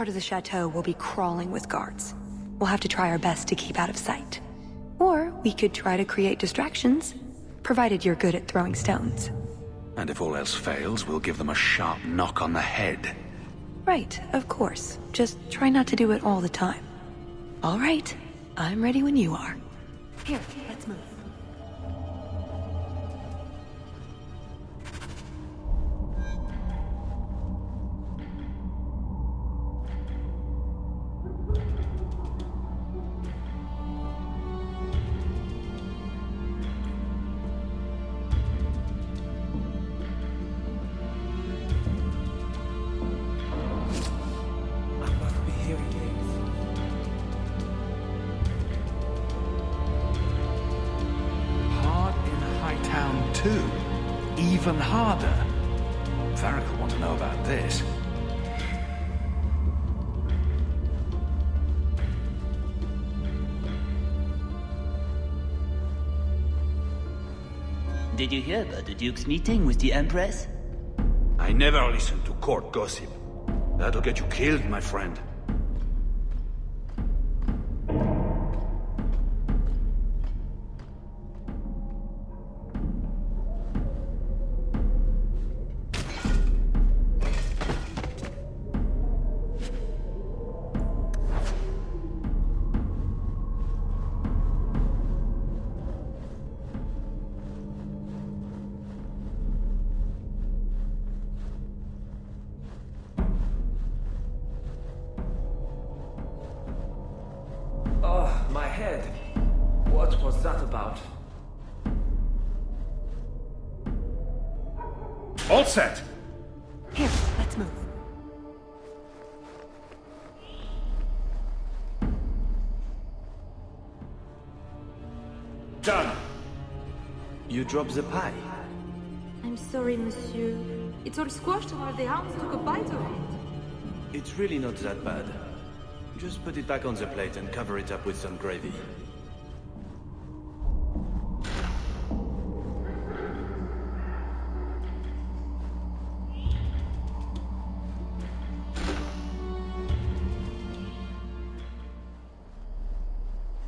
part of the chateau will be crawling with guards. We'll have to try our best to keep out of sight. Or we could try to create distractions, provided you're good at throwing stones. And if all else fails, we'll give them a sharp knock on the head. Right, of course. Just try not to do it all the time. All right, I'm ready when you are. Here, let's move. Even harder. Varric will want to know about this. Did you hear about the Duke's meeting with the Empress? I never listen to court gossip. That'll get you killed, my friend. My head. What was that about? All set! Here, let's move. Done! You dropped the pie. I'm sorry, monsieur. It's all squashed while the hounds took a bite of it. It's really not that bad. Just put it back on the plate and cover it up with some gravy.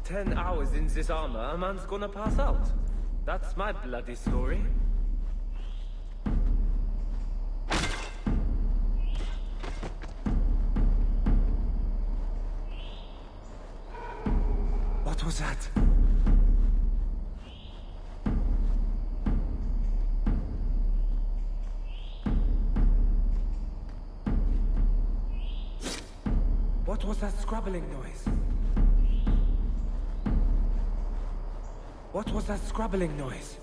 "10 hours in this armor, a man's gonna pass out. That's my bloody story." What was that? What was that scrabbling noise? What was that scrabbling noise?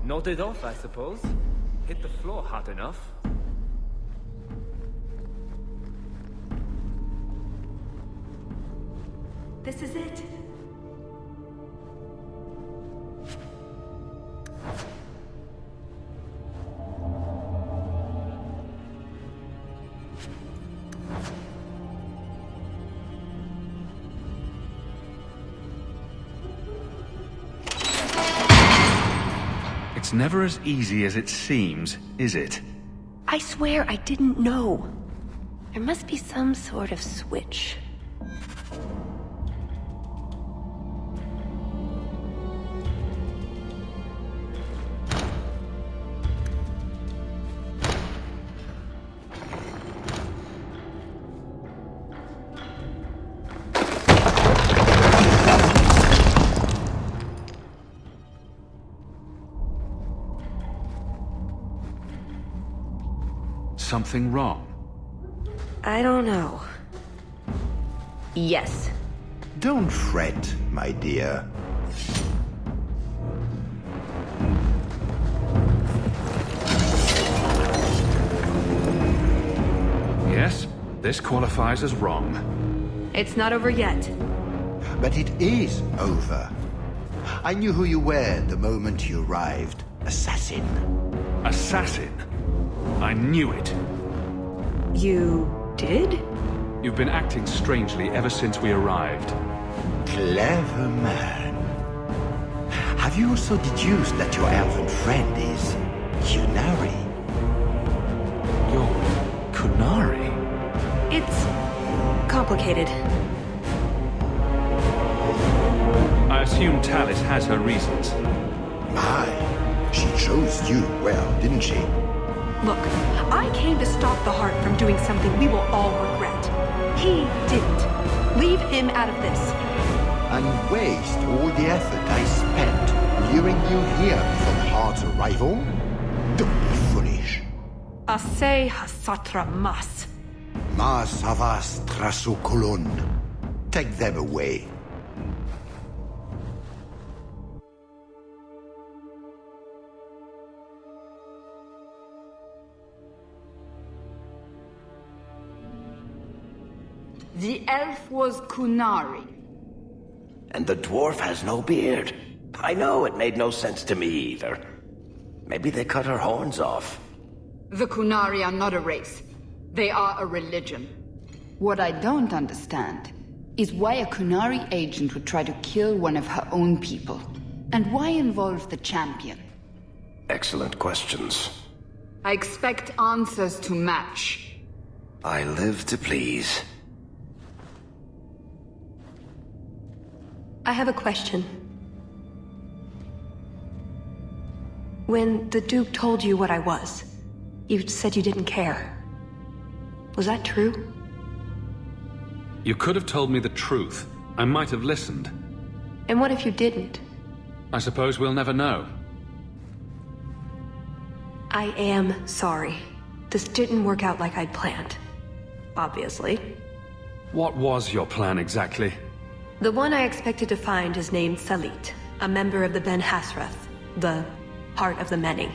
Nodded off, I suppose. Hit the floor hard enough. This is it. It's never as easy as it seems, is it? I swear I didn't know. There must be some sort of switch. Something wrong? I don't know. Yes. Don't fret, my dear. Yes, this qualifies as wrong. It's not over yet. But it is over. I knew who you were the moment you arrived. Assassin. Assassin? I knew it. You did? You've been acting strangely ever since we arrived. Clever man. Have you also deduced that your elven friend is Qunari? You're Qunari? It's complicated. I assume Tallis has her reasons. My, she chose you well, didn't she? Look, I came to stop the Heart from doing something we will all regret. He didn't. Leave him out of this. And waste all the effort I spent luring you here before the Heart's arrival? Don't be foolish. Ase hasatra mas. Mas havas trasukulun. Take them away. The elf was Qunari. And the dwarf has no beard. I know, it made no sense to me either. Maybe they cut her horns off. The Qunari are not a race. They are a religion. What I don't understand is why a Qunari agent would try to kill one of her own people. And why involve the Champion? Excellent questions. I expect answers to match. I live to please. I have a question. When the Duke told you what I was, you said you didn't care. Was that true? You could have told me the truth. I might have listened. And what if you didn't? I suppose we'll never know. I am sorry. This didn't work out like I'd planned. Obviously. What was your plan exactly? The one I expected to find is named Salit, a member of the Ben Hasrath, the Heart of the Many.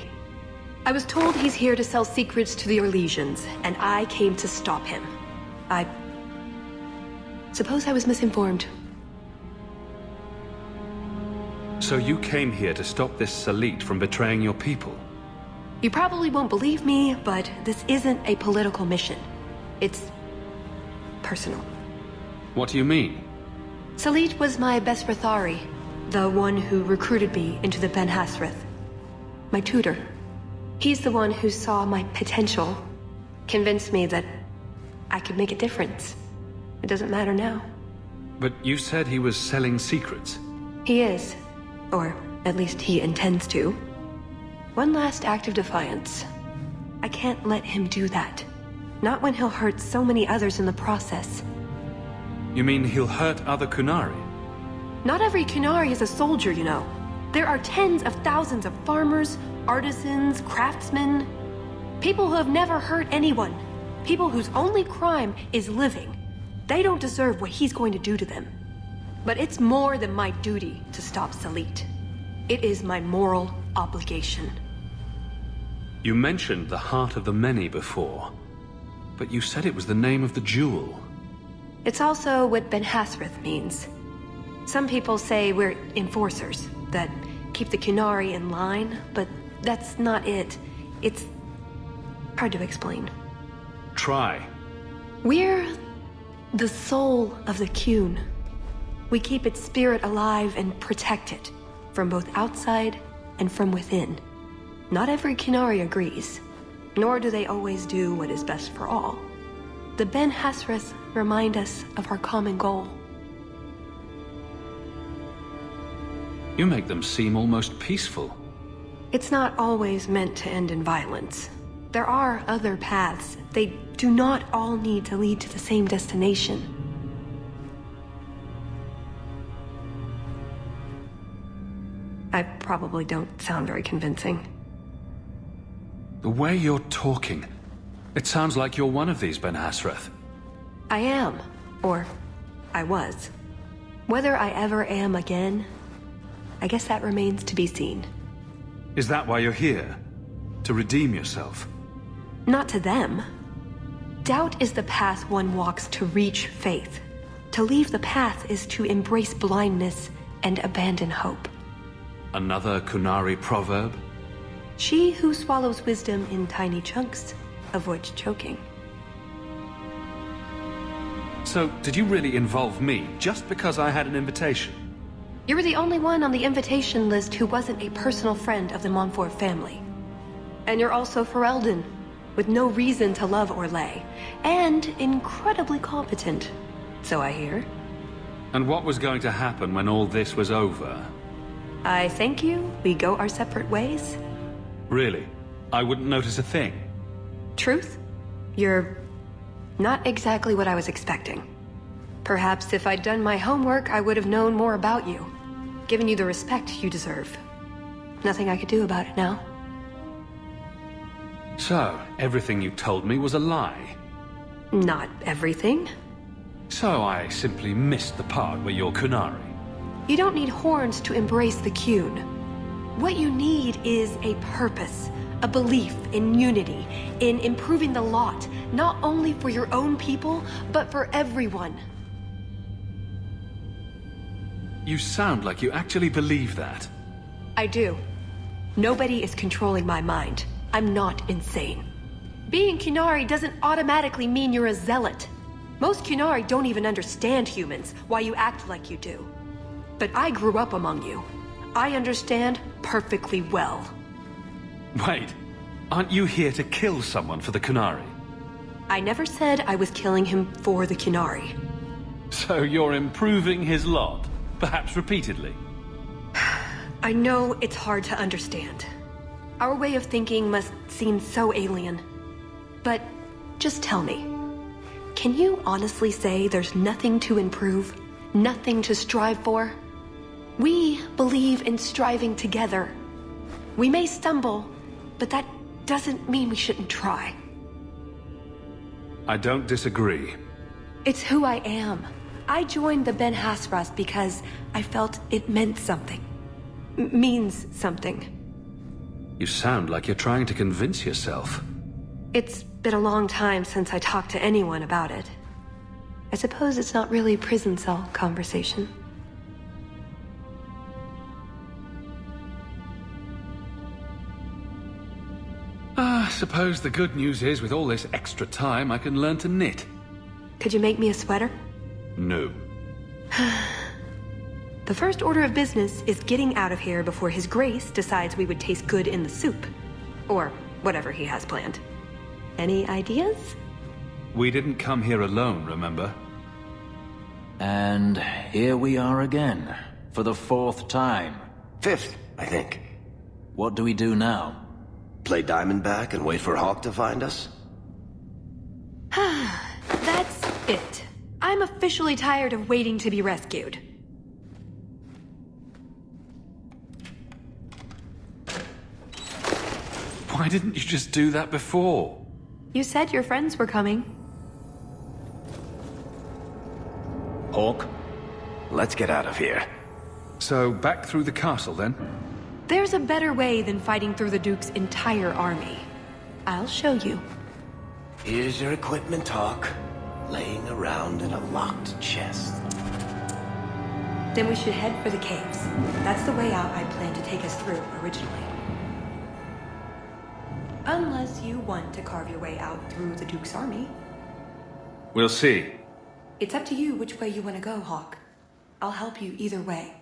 I was told he's here to sell secrets to the Orlesians, and I came to stop him. I suppose I was misinformed. So you came here to stop this Salit from betraying your people? You probably won't believe me, but this isn't a political mission. It's personal. What do you mean? Salit was my best Rathari, the one who recruited me into the Ben Hasrath. My tutor. He's the one who saw my potential, convinced me that I could make a difference. It doesn't matter now. But you said he was selling secrets. He is. Or at least he intends to. One last act of defiance. I can't let him do that. Not when he'll hurt so many others in the process. You mean he'll hurt other Qunari? Not every Qunari is a soldier, you know. There are tens of thousands of farmers, artisans, craftsmen. People who have never hurt anyone. People whose only crime is living. They don't deserve what he's going to do to them. But it's more than my duty to stop Salit. It is my moral obligation. You mentioned the Heart of the Many before, but you said it was the name of the jewel. It's also what Ben Hasrath means. Some people say we're enforcers, that keep the Qunari in line, but that's not it. It's hard to explain. Try. We're the soul of the Qun. We keep its spirit alive and protect it, from both outside and from within. Not every Qunari agrees, nor do they always do what is best for all. The Ben Hasrath remind us of our common goal. You make them seem almost peaceful. It's not always meant to end in violence. There are other paths. They do not all need to lead to the same destination. I probably don't sound very convincing. The way you're talking, it sounds like you're one of these Ben Hasrath. I am. Or I was. Whether I ever am again, I guess that remains to be seen. Is that why you're here? To redeem yourself? Not to them. Doubt is the path one walks to reach faith. To leave the path is to embrace blindness and abandon hope. Another Qunari proverb? She who swallows wisdom in tiny chunks avoids choking. So, did you really involve me just because I had an invitation? You were the only one on the invitation list who wasn't a personal friend of the Montfort family. And you're also Ferelden, with no reason to love Orlais, and incredibly competent, so I hear. And what was going to happen when all this was over? I thank you, we go our separate ways. Really? I wouldn't notice a thing? Truth? You're not exactly what I was expecting. Perhaps if I'd done my homework, I would have known more about you, given you the respect you deserve. Nothing I could do about it now. So, everything you told me was a lie? Not everything. So I simply missed the part where you're Qunari? You don't need horns to embrace the Qun. What you need is a purpose, a belief in unity, in improving the lot, not only for your own people, but for everyone. You sound like you actually believe that. I do. Nobody is controlling my mind. I'm not insane. Being Qunari doesn't automatically mean you're a zealot. Most Qunari don't even understand humans, why you act like you do. But I grew up among you. I understand perfectly well. Wait, aren't you here to kill someone for the Qunari? I never said I was killing him for the Qunari. So you're improving his lot, perhaps repeatedly? I know it's hard to understand. Our way of thinking must seem so alien. But just tell me, can you honestly say there's nothing to improve? Nothing to strive for? We believe in striving together. We may stumble, but that doesn't mean we shouldn't try. I don't disagree. It's who I am. I joined the Ben Hasras because I felt it meant something. Means something. You sound like you're trying to convince yourself. It's been a long time since I talked to anyone about it. I suppose it's not really prison cell conversation. I suppose the good news is with all this extra time I can learn to knit. Could you make me a sweater? No. The first order of business is getting out of here before His Grace decides we would taste good in the soup. Or whatever he has planned. Any ideas? We didn't come here alone, remember? And here we are again, for the 4th time. 5th, I think. What do we do now? Play Diamondback and wait for Hawke to find us? That's it. I'm officially tired of waiting to be rescued. Why didn't you just do that before? You said your friends were coming. Hawke, let's get out of here. So, back through the castle, then? There's a better way than fighting through the Duke's entire army. I'll show you. Here's your equipment, Hawke. Laying around in a locked chest. Then we should head for the caves. That's the way out I planned to take us through originally. Unless you want to carve your way out through the Duke's army. We'll see. It's up to you which way you want to go, Hawke. I'll help you either way.